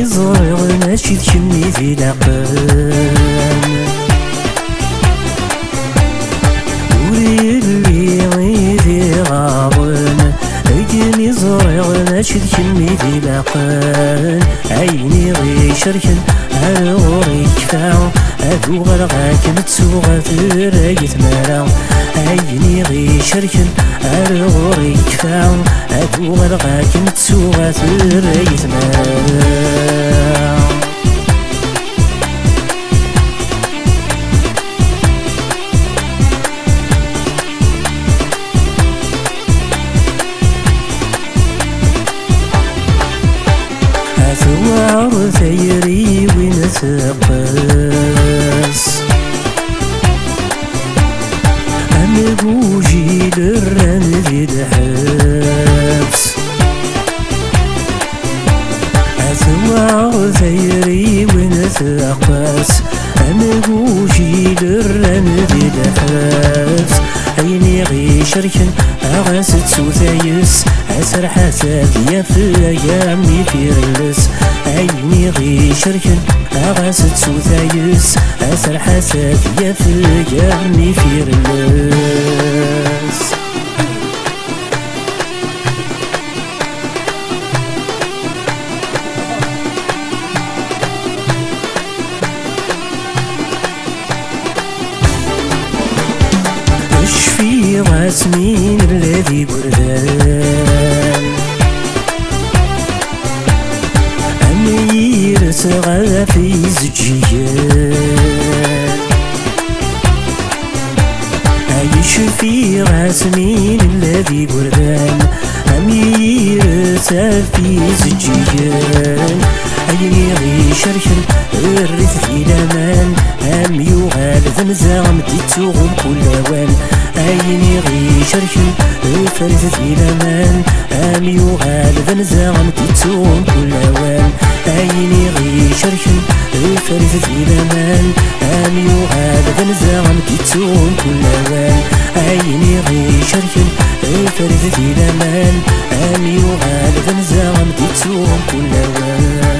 ظهر ماشي تكمي في العقل ولي غيري غاضن عيني ظهر ماشي تكمي في العقل عيني غي شركن على غوري كفاو أدو غرغاك متسوغة في راية مرا عيني غي شركن على غوري كفاو أدو غرغاك متسوغة في راية مرا ثوار ثيري ونتقاس أمقوجي للرن في الحبس ثوار ثيري ونتقاس أمقوجي للرن في الحبس عيني غي شركن أغاسد سوثايس أسر حساب يا في أيامي في اللس عيني غي شركن أغاسد سوثايس أسر حساب يا في أيامي في اللس في غاسمين الذي بردان أمير سغى في زجيان عايش في غاسمين الذي بردان أمير سافي زجيان عيني غي شركن الرث في الأمان أم يغال ذمزام تتوغل كل أوان عيني غي شركن الفرث في الأمان أم يغال ذمزام تتوغل كل أوان عيني غي شركن الفرث في الأمان أم يغال ذمزام تتوغل كل أوان عيني غي شركن الفرث في الأمان أم يغال ذمزام تتوغل كل أوان